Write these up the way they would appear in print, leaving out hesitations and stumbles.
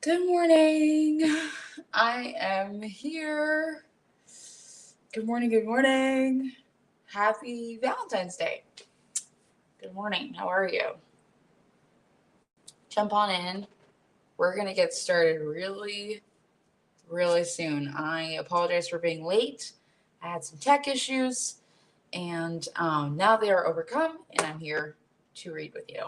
Good morning. I am here. Good morning. Good morning. Happy Valentine's Day. Good morning. How are you? Jump on in. We're going to get started really soon. I apologize for being late. I had some tech issues, and now they are overcome, and I'm here to read with you.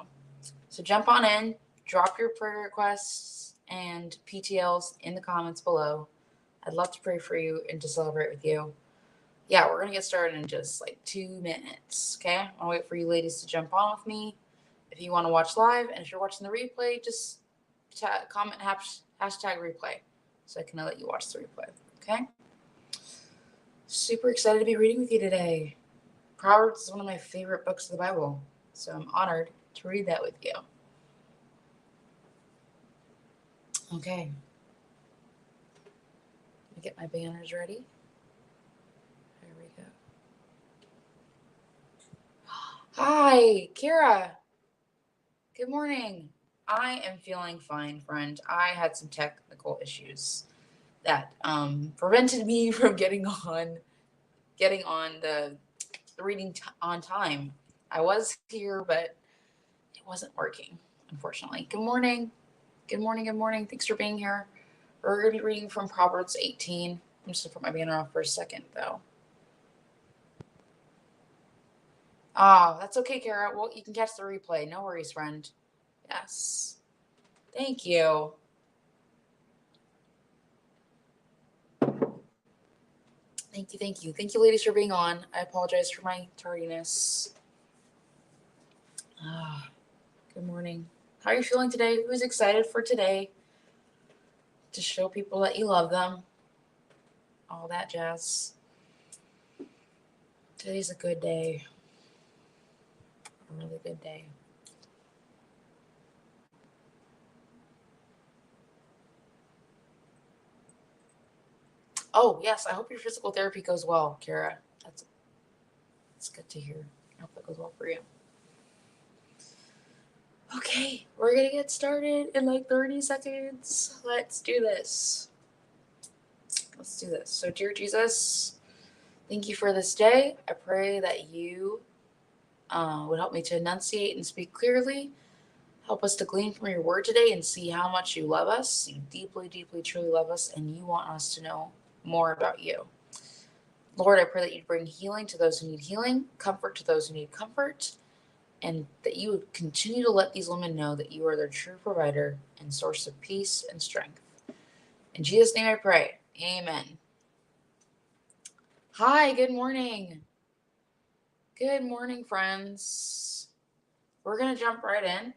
So jump on in, drop your prayer requests and PTLs in the comments below. I'd love to pray for you and to celebrate with you. Yeah, we're going to get started in just like 2 minutes, okay? I'll wait for you ladies to jump on with me. If you want to watch live, and if you're watching the replay, just comment hashtag replay so I can let you watch the replay, okay? Super excited to be reading with you today. Proverbs is one of my favorite books of the Bible, so I'm honored to read that with you. Okay. Let me get my banners ready. There we go. Hi, Kira. Good morning. I am feeling fine, friend. I had some technical issues that prevented me from getting on the reading on time. I was here, but it wasn't working, unfortunately. Good morning. Good morning. Good morning. Thanks for being here. We're going to be reading from Proverbs 18. I'm just going to put my banner off for a second, though. Oh, that's okay, Kara. Well, you can catch the replay. No worries, friend. Yes. Thank you. Thank you. Thank you, ladies, for being on. I apologize for my tardiness. Good morning. How are you feeling today? Who's excited for today? To show people that you love them. All that jazz. Today's a good day. A really good day. Oh, yes. I hope your physical therapy goes well, Kara. That's good to hear. I hope that goes well for you. Okay, we're going to get started in like 30 seconds. Let's do this. So, dear Jesus, thank you for this day. I pray that you would help me to enunciate and speak clearly. Help us to glean from your word today and see how much you love us. You deeply, deeply, truly love us, and you want us to know more about you. Lord, I pray that you'd bring healing to those who need healing, comfort to those who need comfort, and that you would continue to let these women know that you are their true provider and source of peace and strength. In Jesus' name I pray. Amen. Hi, good morning. Good morning, friends. We're going to jump right in.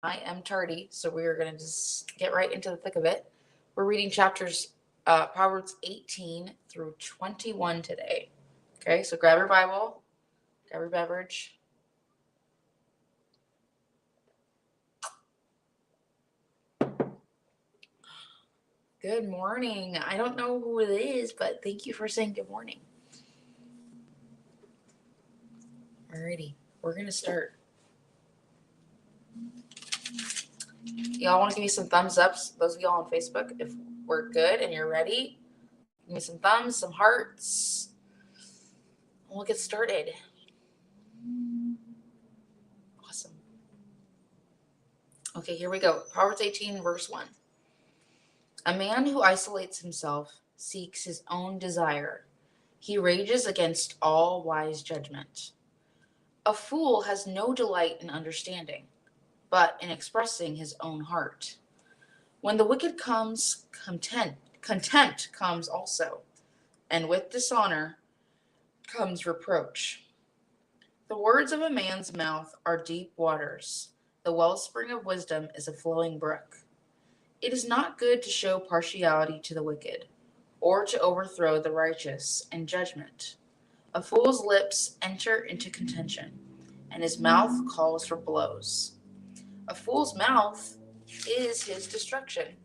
I am tardy, so we are going to just get right into the thick of it. We're reading chapters Proverbs 18 through 21 today. Okay, so grab your Bible, grab your beverage. Good morning. I don't know who it is, but thank you for saying good morning. Alrighty, we're going to start. Y'all want to give me some thumbs ups? Those of y'all on Facebook, if we're good and you're ready, give me some thumbs, some hearts. We'll get started. Awesome. Okay, here we go. Proverbs 18, verse 1. A man who isolates himself seeks his own desire. He rages against all wise judgment. A fool has no delight in understanding, but in expressing his own heart. When the wicked comes, contempt comes also, and with dishonor comes reproach. The words of a man's mouth are deep waters. The wellspring of wisdom is a flowing brook. It is not good to show partiality to the wicked, or to overthrow the righteous in judgment. A fool's lips enter into contention, and his mouth calls for blows. A fool's mouth is his destruction,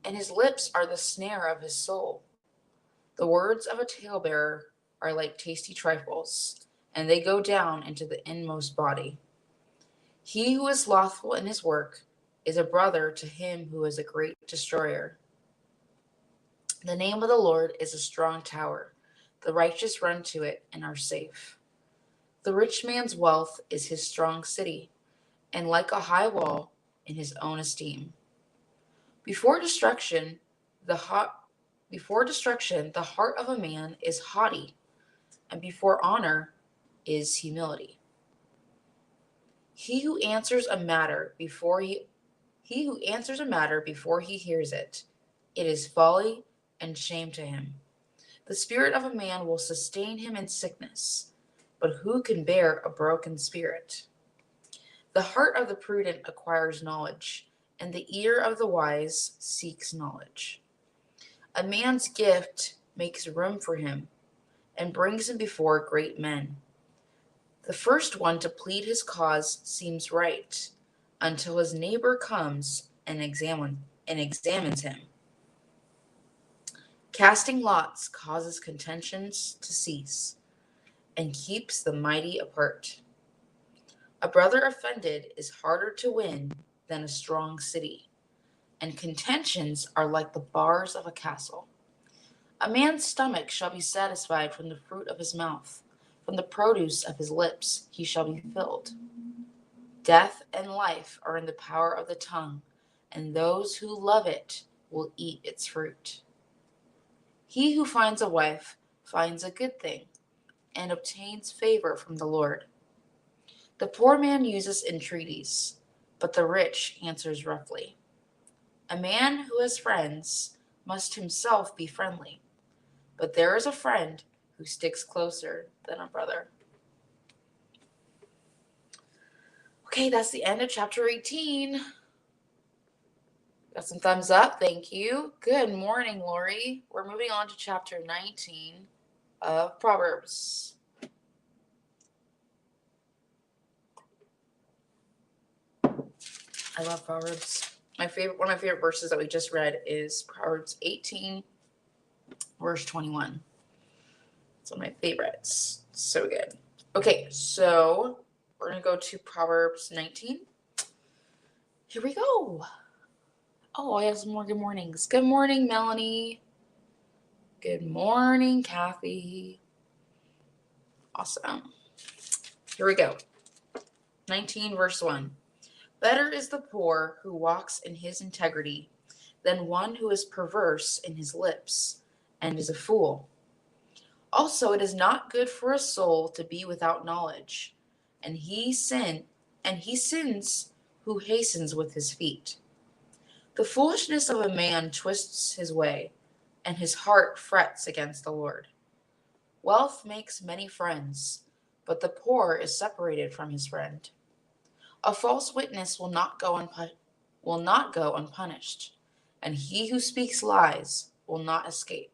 and his lips are the snare of his soul. The words of a talebearer are like tasty trifles, and they go down into the inmost body. He who is slothful in his work is a brother to him who is a great destroyer. The name of the Lord is a strong tower. The righteous run to it and are safe. The rich man's wealth is his strong city, and like a high wall in his own esteem. Before destruction, the heart of a man is haughty, and before honor is humility. He who answers a matter before he hears it, it is folly and shame to him. The spirit of a man will sustain him in sickness, but who can bear a broken spirit? The heart of the prudent acquires knowledge, and the ear of the wise seeks knowledge. A man's gift makes room for him and brings him before great men. The first one to plead his cause seems right, until his neighbor comes and examines him. Casting lots causes contentions to cease and keeps the mighty apart. A brother offended is harder to win than a strong city, and contentions are like the bars of a castle. A man's stomach shall be satisfied from the fruit of his mouth, from the produce of his lips he shall be filled. Death and life are in the power of the tongue, and those who love it will eat its fruit. He who finds a wife finds a good thing and obtains favor from the Lord. The poor man uses entreaties, but the rich answers roughly. A man who has friends must himself be friendly, but there is a friend who sticks closer than a brother. Okay, that's the end of chapter 18. Got some thumbs up. Thank you. Good morning, Lori. We're moving on to chapter 19 of Proverbs. I love Proverbs. One of my favorite verses that we just read is Proverbs 18, verse 21. It's one of my favorites. So good. Okay, so we're going to go to Proverbs 19. Here we go. Oh, I have some more good mornings. Good morning, Melanie. Good morning, Kathy. Awesome. Here we go. 19, verse 1. Better is the poor who walks in his integrity than one who is perverse in his lips and is a fool. Also, it is not good for a soul to be without knowledge, and he sins who hastens with his feet. The foolishness of a man twists his way, and his heart frets against the Lord. Wealth makes many friends, but the poor is separated from his friend. A false witness will not go unpunished, and he who speaks lies will not escape.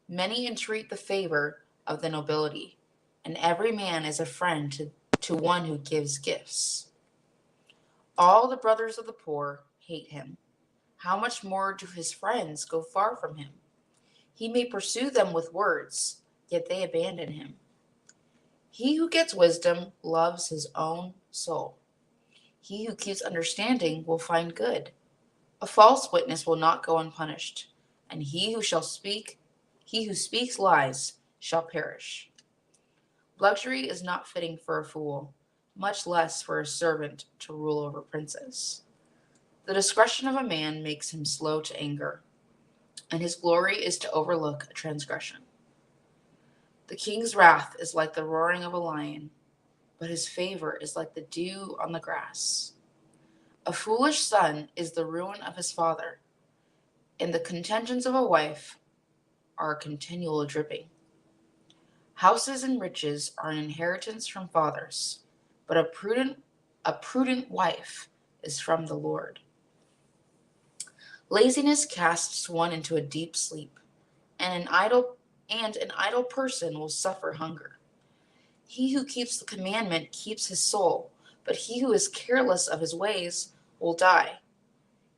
Many entreat the favor of the nobility, and every man is a friend to one who gives gifts. All the brothers of the poor hate him. How much more do his friends go far from him? He may pursue them with words, yet they abandon him. He who gets wisdom loves his own soul. He who keeps understanding will find good. A false witness will not go unpunished, and he who speaks lies shall perish. Luxury is not fitting for a fool, much less for a servant to rule over princes. The discretion of a man makes him slow to anger, and his glory is to overlook a transgression. The king's wrath is like the roaring of a lion, but his favor is like the dew on the grass. A foolish son is the ruin of his father, and the contentions of a wife are a continual dripping. Houses and riches are an inheritance from fathers, but a prudent wife is from the Lord. Laziness casts one into a deep sleep, and an idle person will suffer hunger. He who keeps the commandment keeps his soul, but he who is careless of his ways will die.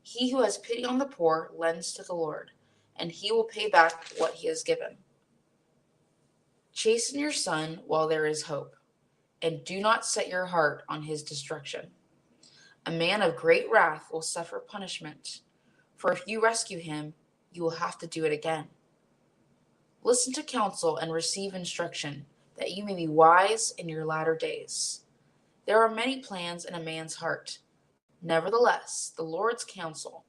He who has pity on the poor lends to the Lord, and he will pay back what he has given. Chasten your son while there is hope, and do not set your heart on his destruction. A man of great wrath will suffer punishment, for if you rescue him, you will have to do it again. Listen to counsel and receive instruction, that you may be wise in your latter days. There are many plans in a man's heart. Nevertheless, the Lord's counsel,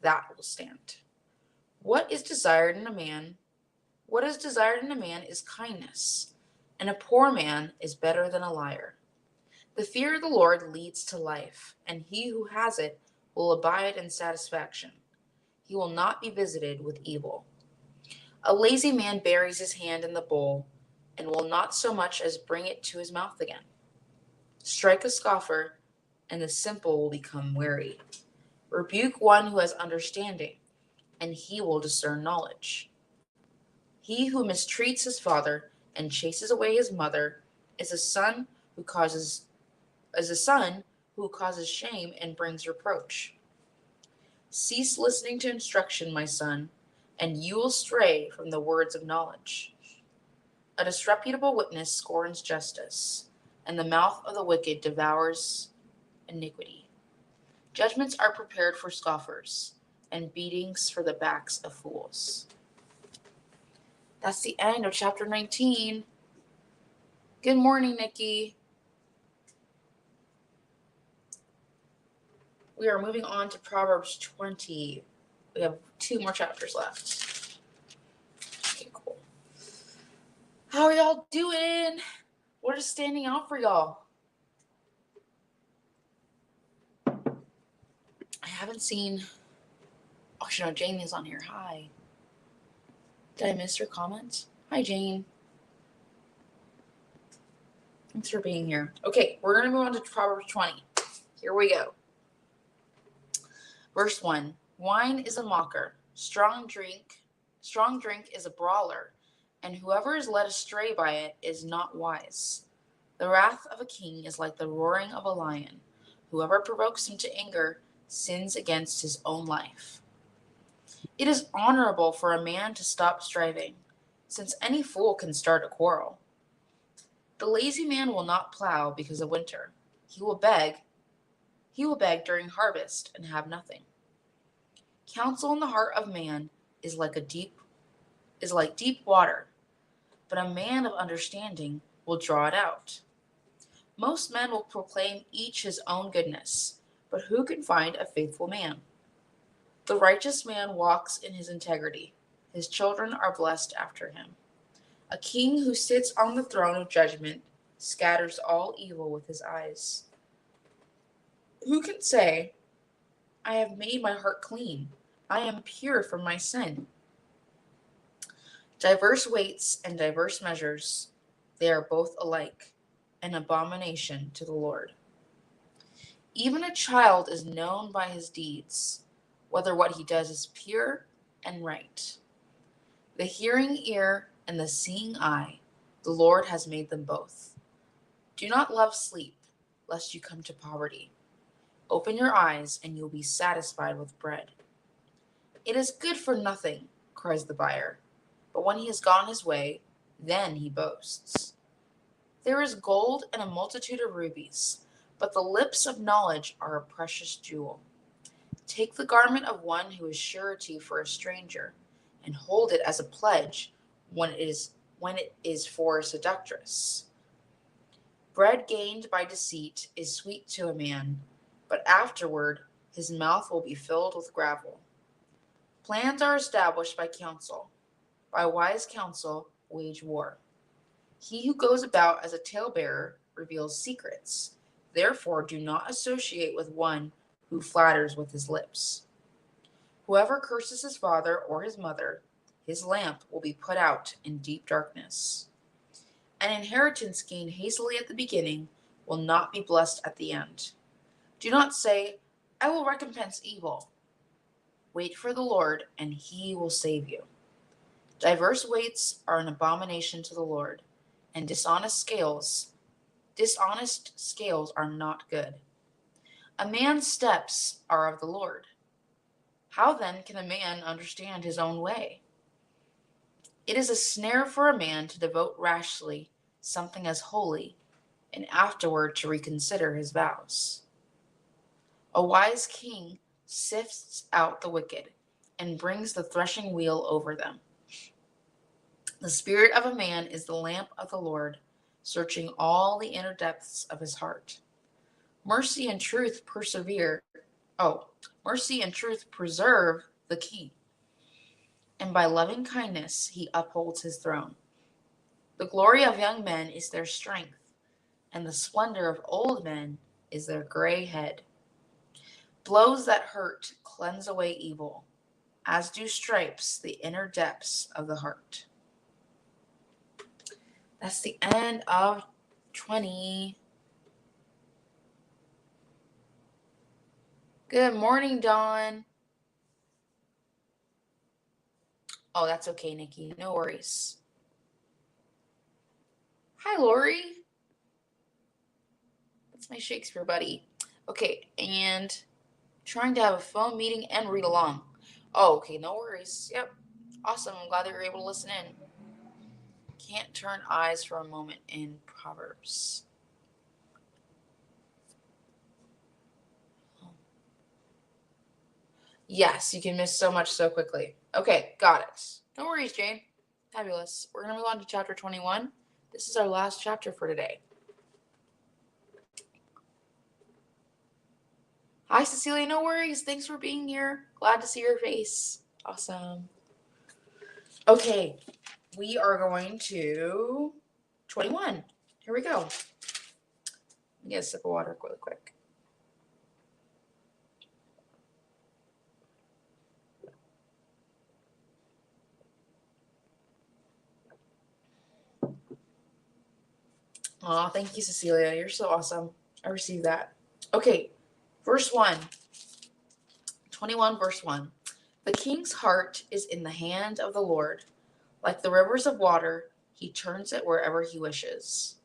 that will stand. What is desired in a man? What is desired in a man is kindness, and a poor man is better than a liar. The fear of the Lord leads to life, and he who has it will abide in satisfaction. He will not be visited with evil. A lazy man buries his hand in the bowl, and will not so much as bring it to his mouth again. Strike a scoffer, and the simple will become weary. Rebuke one who has understanding, and he will discern knowledge. He who mistreats his father and chases away his mother is a son who causes shame and brings reproach. Cease listening to instruction, my son, and you will stray from the words of knowledge. A disreputable witness scorns justice, and the mouth of the wicked devours iniquity. Judgments are prepared for scoffers, and beatings for the backs of fools. That's the end of chapter 19. Good morning, Nikki. We are moving on to Proverbs 20. We have 2 more chapters left. Okay, cool. How are y'all doing? What is standing out for y'all? I haven't seen... Actually, no, Jane is on here. Hi. Did I miss your comments? Hi, Jane. Thanks for being here. Okay, we're going to move on to Proverbs 20. Here we go. Verse 1. Wine is a mocker. Strong drink is a brawler, and whoever is led astray by it is not wise. The wrath of a king is like the roaring of a lion. Whoever provokes him to anger sins against his own life. It is honorable for a man to stop striving, since any fool can start a quarrel. The lazy man will not plow because of winter. He will beg during harvest and have nothing. Counsel in the heart of man is like deep water, but a man of understanding will draw it out. Most men will proclaim each his own goodness, but who can find a faithful man? The righteous man walks in his integrity. His children are blessed after him. A king who sits on the throne of judgment scatters all evil with his eyes. Who can say, I have made my heart clean. I am pure from my sin. Diverse weights and diverse measures, they are both alike, an abomination to the Lord. Even a child is known by his deeds, whether what he does is pure and right. The hearing ear and the seeing eye, the Lord has made them both. Do not love sleep, lest you come to poverty. Open your eyes, and you'll be satisfied with bread. It is good for nothing, cries the buyer, but when he has gone his way, then he boasts. There is gold and a multitude of rubies, but the lips of knowledge are a precious jewel. Take the garment of one who is surety for a stranger, and hold it as a pledge when it is for a seductress. Bread gained by deceit is sweet to a man, but afterward his mouth will be filled with gravel. Plans are established by counsel. By wise counsel, wage war. He who goes about as a talebearer reveals secrets. Therefore, do not associate with one who flatters with his lips. Whoever curses his father or his mother, his lamp will be put out in deep darkness. An inheritance gained hastily at the beginning will not be blessed at the end. Do not say, I will recompense evil. Wait for the Lord, and he will save you. Diverse weights are an abomination to the Lord, and dishonest scales are not good. A man's steps are of the Lord. How then can a man understand his own way? It is a snare for a man to devote rashly something as holy, and afterward to reconsider his vows. A wise king sifts out the wicked and brings the threshing wheel over them. The spirit of a man is the lamp of the Lord, searching all the inner depths of his heart. Mercy and truth persevere. Mercy and truth preserve the king, and by loving kindness he upholds his throne. The glory of young men is their strength, and the splendor of old men is their gray head. Blows that hurt cleanse away evil, as do stripes the inner depths of the heart. That's the end of 20. Good morning, Dawn. Oh, that's okay, Nikki. No worries. Hi, Lori. That's my Shakespeare buddy. Okay, and trying to have a phone meeting and read along. Oh, okay, no worries. Yep. Awesome. I'm glad that you're able to listen in. Can't turn eyes for a moment in Proverbs. Yes, you can miss so much so quickly. Okay, got it. No worries, Jane. Fabulous. We're going to move on to chapter 21. This is our last chapter for today. Hi, Cecilia. No worries. Thanks for being here. Glad to see your face. Awesome. Okay, we are going to 21. Here we go. Let me get a sip of water really quick. Aw, thank you, Cecilia. You're so awesome. I received that. Okay, verse 1. 21, verse 1. The king's heart is in the hand of the Lord. Like the rivers of water, he turns it wherever he wishes.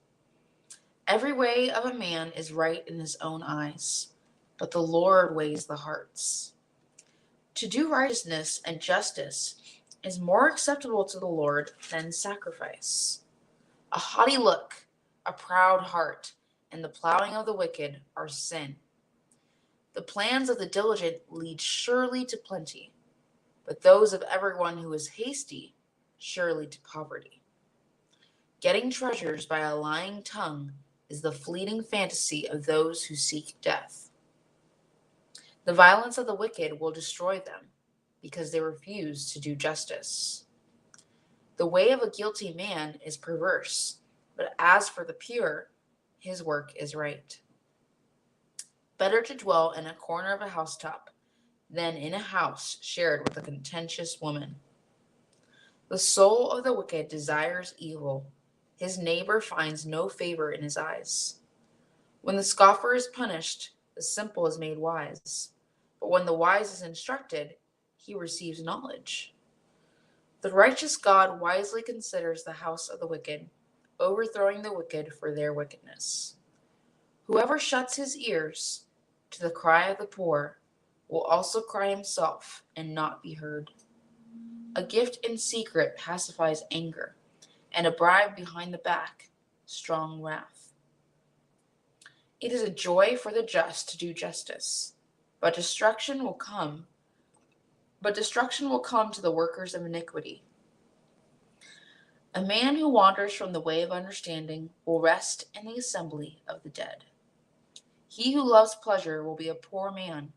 Every way of a man is right in his own eyes, but the Lord weighs the hearts. To do righteousness and justice is more acceptable to the Lord than sacrifice. A haughty look, a proud heart, and the plowing of the wicked are sin. The plans of the diligent lead surely to plenty, but those of everyone who is hasty surely to poverty. Getting treasures by a lying tongue is the fleeting fantasy of those who seek death. The violence of the wicked will destroy them, because they refuse to do justice. The way of a guilty man is perverse, but as for the pure, his work is right. Better to dwell in a corner of a housetop than in a house shared with a contentious woman. The soul of the wicked desires evil. His neighbor finds no favor in his eyes. When the scoffer is punished, the simple is made wise. But when the wise is instructed, he receives knowledge. The righteous God wisely considers the house of the wicked, overthrowing the wicked for their wickedness. Whoever shuts his ears to the cry of the poor will also cry himself and not be heard. A gift in secret pacifies anger, and a bribe behind the back, strong wrath. It is a joy for the just to do justice, but destruction will come to the workers of iniquity. A man who wanders from the way of understanding will rest in the assembly of the dead. He who loves pleasure will be a poor man.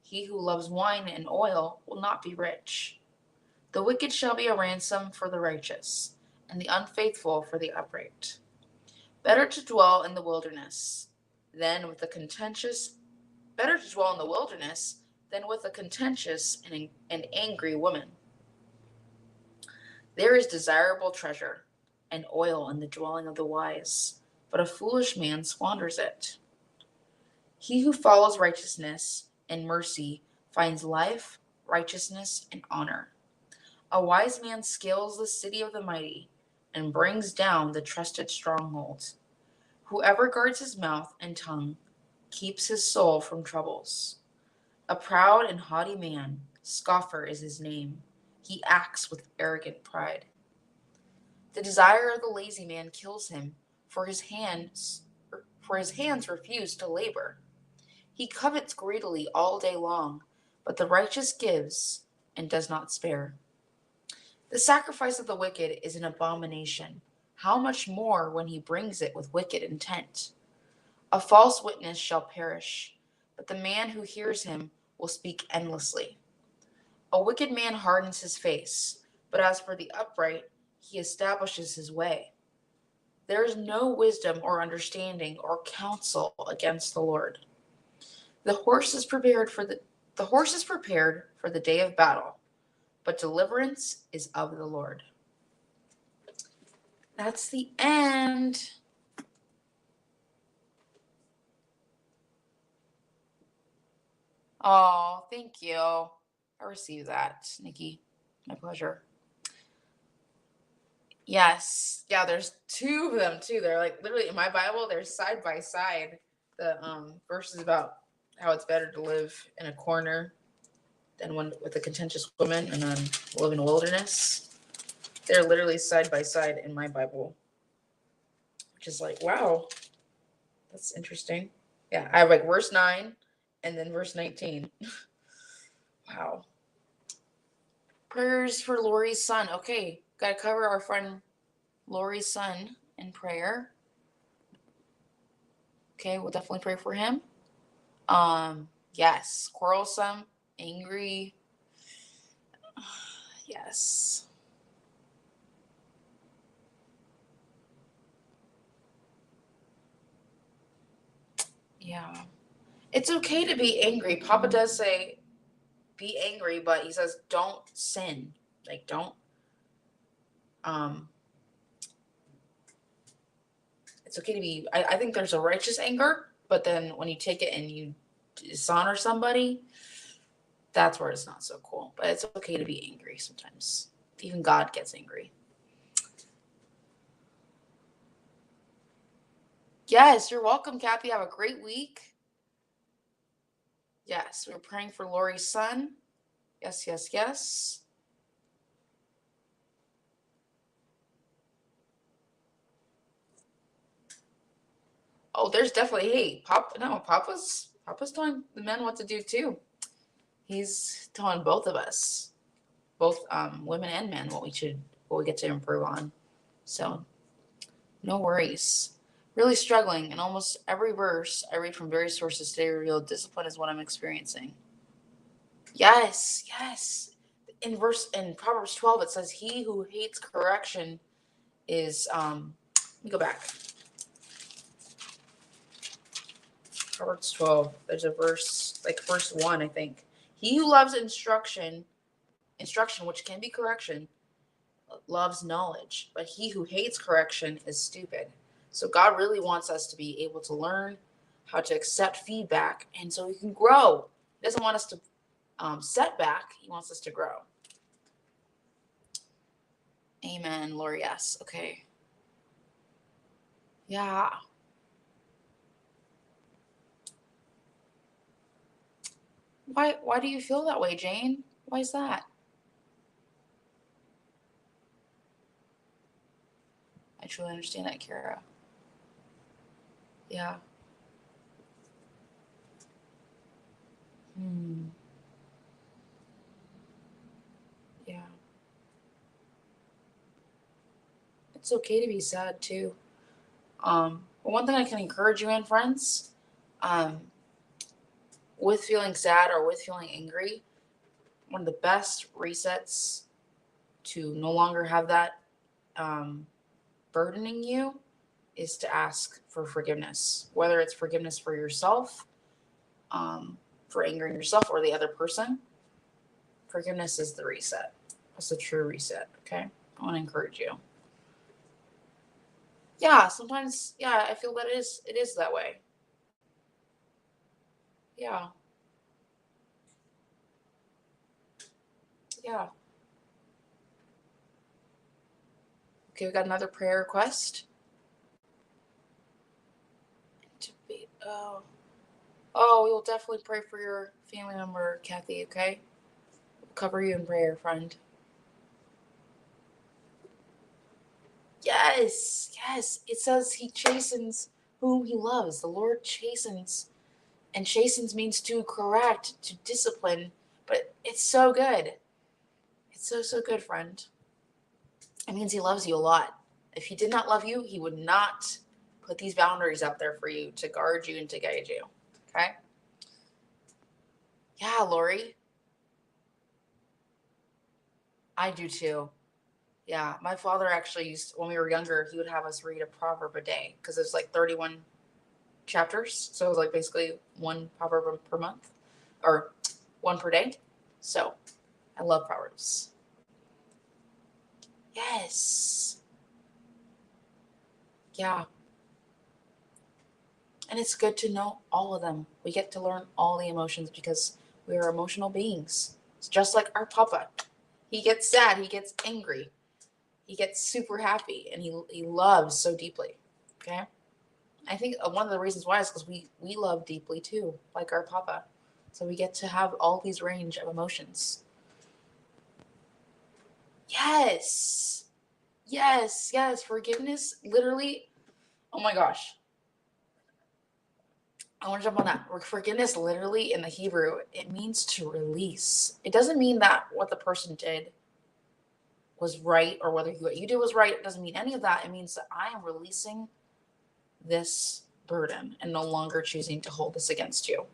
He who loves wine and oil will not be rich. The wicked shall be a ransom for the righteous, and the unfaithful for the upright. Better to dwell in the wilderness than with a contentious and angry woman. There is desirable treasure and oil in the dwelling of the wise, but a foolish man squanders it. He who follows righteousness and mercy finds life, righteousness, and honor. A wise man scales the city of the mighty and brings down the trusted strongholds. Whoever guards his mouth and tongue keeps his soul from troubles. A proud and haughty man, scoffer is his name. He acts with arrogant pride. The desire of the lazy man kills him, for his hands refuse to labor. He covets greedily all day long, but the righteous gives and does not spare. The sacrifice of the wicked is an abomination. How much more when he brings it with wicked intent? A false witness shall perish, but the man who hears him will speak endlessly. A wicked man hardens his face, but as for the upright, he establishes his way. There is no wisdom or understanding or counsel against the Lord. The horse is prepared for the day of battle, but deliverance is of the Lord. That's the end. Oh, thank you. I received that, Nikki. My pleasure. Yes. Yeah, there's two of them too. They're like literally in my Bible, they're side by side. The verses about how it's better to live in a corner than one with a contentious woman and then live in a wilderness. They're literally side by side in my Bible. Which is like, wow, that's interesting. Yeah, I have like verse 9 and then verse 19. Wow. Prayers for Lori's son. Okay, gotta cover our friend Lori's son in prayer. Okay, we'll definitely pray for him. Yes, quarrelsome, angry. Yes. Yeah. It's okay to be angry. Papa does say be angry, but he says don't sin. Like don't it's okay to be I think there's a righteous anger, but then when you take it and you dishonor somebody, that's where it's not so cool. But it's okay to be angry sometimes. Even God gets angry. Yes, you're welcome, Kathy. Have a great week. Yes, we're praying for Lori's son. Yes, yes, yes. Oh, there's definitely Papa's telling the men what to do too. He's telling both of us, both women and men, what we get to improve on. So no worries. Really struggling, and almost every verse I read from various sources today reveal discipline is what I'm experiencing. Yes, yes. In Proverbs 12 it says he who hates correction is let me go back. Proverbs 12. There's a verse, like verse 1, I think. He who loves instruction, which can be correction, loves knowledge, but he who hates correction is stupid. So God really wants us to be able to learn how to accept feedback, and so we can grow. He doesn't want us to set back. He wants us to grow. Amen, Lord. Yes. Okay. Yeah. Why do you feel that way, Jane? Why is that? I truly understand that, Kara. Yeah. Yeah. It's okay to be sad too. But one thing I can encourage you in, friends, um, with feeling sad or with feeling angry, one of the best resets to no longer have that burdening you is to ask for forgiveness, whether it's forgiveness for yourself, for angering yourself or the other person. Forgiveness is the reset. That's the true reset. Okay, I want to encourage you. Yeah, sometimes, yeah, I feel that it is that way. Yeah. Yeah. Okay, we got another prayer request. Oh, we will definitely pray for your family member, Kathy, okay? We'll cover you in prayer, friend. Yes, yes. It says he chastens whom he loves. The Lord chastens And chastens means to correct, to discipline, but it's so good. It's so, so good, friend. It means he loves you a lot. If he did not love you, he would not put these boundaries out there for you to guard you and to guide you. Okay? Yeah, Lori. I do too. Yeah, my father actually used, when we were younger, he would have us read a proverb a day because there's like 31 chapters. So it was like basically one proverb per month or one per day. So I love Proverbs. Yes. Yeah. And it's good to know all of them. We get to learn all the emotions because we are emotional beings. It's just like our papa. He gets sad, he gets angry, he gets super happy, and he loves so deeply. Okay? I think one of the reasons why is because we love deeply too, like our papa. So we get to have all these range of emotions. Yes. Yes, yes. Forgiveness literally, oh my gosh. I want to jump on that. Forgiveness literally in the Hebrew, it means to release. It doesn't mean that what the person did was right or whether what you did was right. It doesn't mean any of that. It means that I am releasing this burden and no longer choosing to hold this against you.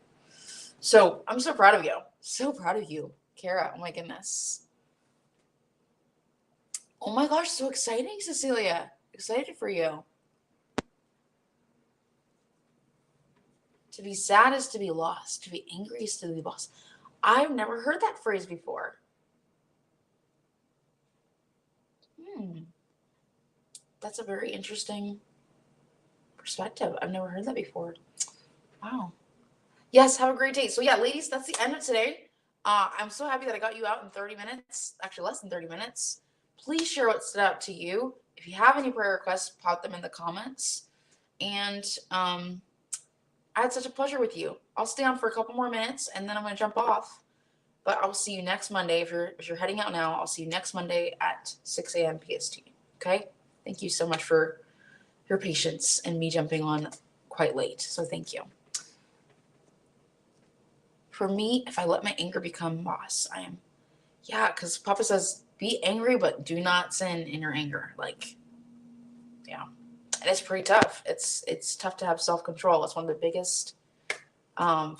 So I'm so proud of you. So proud of you, Kara. Oh my goodness. Oh my gosh, so exciting, Cecilia. Excited for you. To be sad is to be lost. To be angry is to be lost. I've never heard that phrase before. That's a very interesting perspective. I've never heard that before. Wow. Yes, have a great day. So yeah, ladies, that's the end of today. I'm so happy that I got you out in 30 minutes, actually less than 30 minutes. Please share what stood out to you. If you have any prayer requests, pop them in the comments. And I had such a pleasure with you. I'll stay on for a couple more minutes and then I'm going to jump off. But I'll see you next Monday. If you're heading out now, I'll see you next Monday at 6 a.m. PST. Okay? Thank you so much for your patience and me jumping on quite late. So thank you. For me, if I let my anger become boss, I am, because Papa says, be angry, but do not sin in your anger. Like, yeah. And it's pretty tough. It's tough to have self-control. It's one of the biggest, I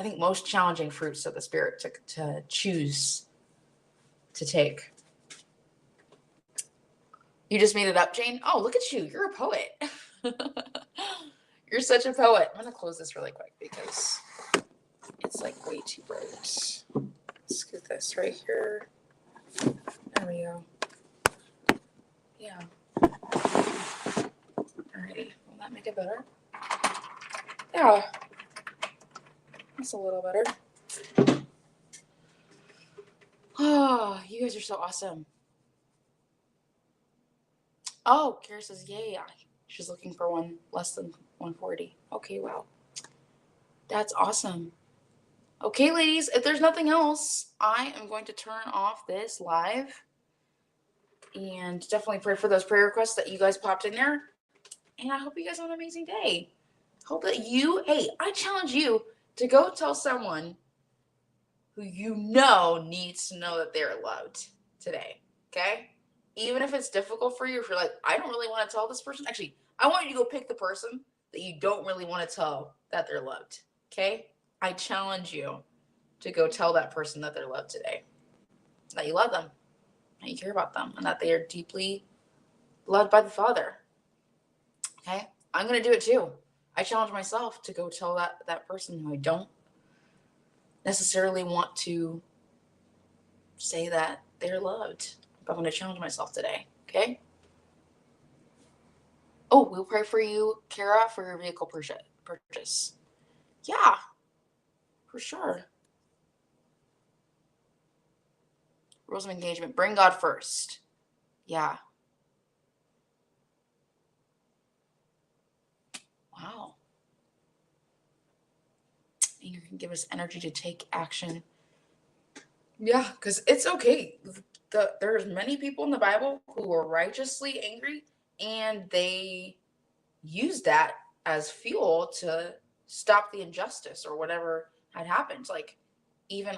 think most challenging fruits of the spirit to choose to take. You just made it up, Jane? Oh, look at you. You're a poet. You're such a poet. I'm going to close this really quick because it's like way too bright. Scoot this right here. There we go. Yeah. Alrighty. Will that make it better? Yeah. That's a little better. Oh, you guys are so awesome. Oh, Kara says, yay. She's looking for one less than 140. Okay, wow. That's awesome. Okay, ladies, if there's nothing else, I am going to turn off this live and definitely pray for those prayer requests that you guys popped in there. And I hope you guys have an amazing day. Hope that I challenge you to go tell someone who you know needs to know that they're loved today. Okay? Even if it's difficult for you, if you're like, I don't really want to tell this person. Actually, I want you to go pick the person that you don't really want to tell that they're loved. Okay? I challenge you to go tell that person that they're loved today. That you love them, that you care about them, and that they are deeply loved by the Father. Okay? I'm going to do it too. I challenge myself to go tell that person who I don't necessarily want to say that they're loved. But I'm going to challenge myself today. Okay? Oh, we'll pray for you, Kara, for your vehicle purchase. Yeah, for sure. Rules of engagement. Bring God first. Yeah. Wow. Anger can give us energy to take action. Yeah, because it's okay. There's many people in the Bible who were righteously angry, and they used that as fuel to stop the injustice or whatever had happened. Like even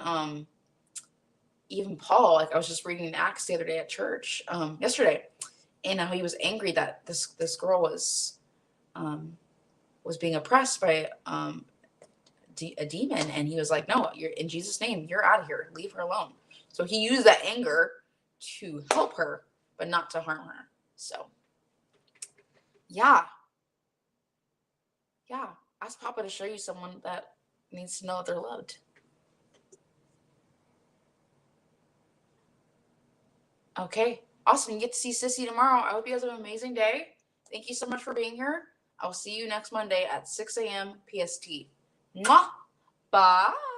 Paul, like I was just reading Acts the other day at church, yesterday, and how he was angry that this girl was being oppressed by a demon, and he was like, no, you're in Jesus' name, you're out of here, leave her alone. So he used that anger to help her, but not to harm her. So yeah, ask Papa to show you someone that needs to know that they're loved. Okay, awesome. You get to see Sissy tomorrow. I hope you guys have an amazing day. Thank you so much for being here. I'll see you next Monday at 6 a.m. PST. Mwah! Bye.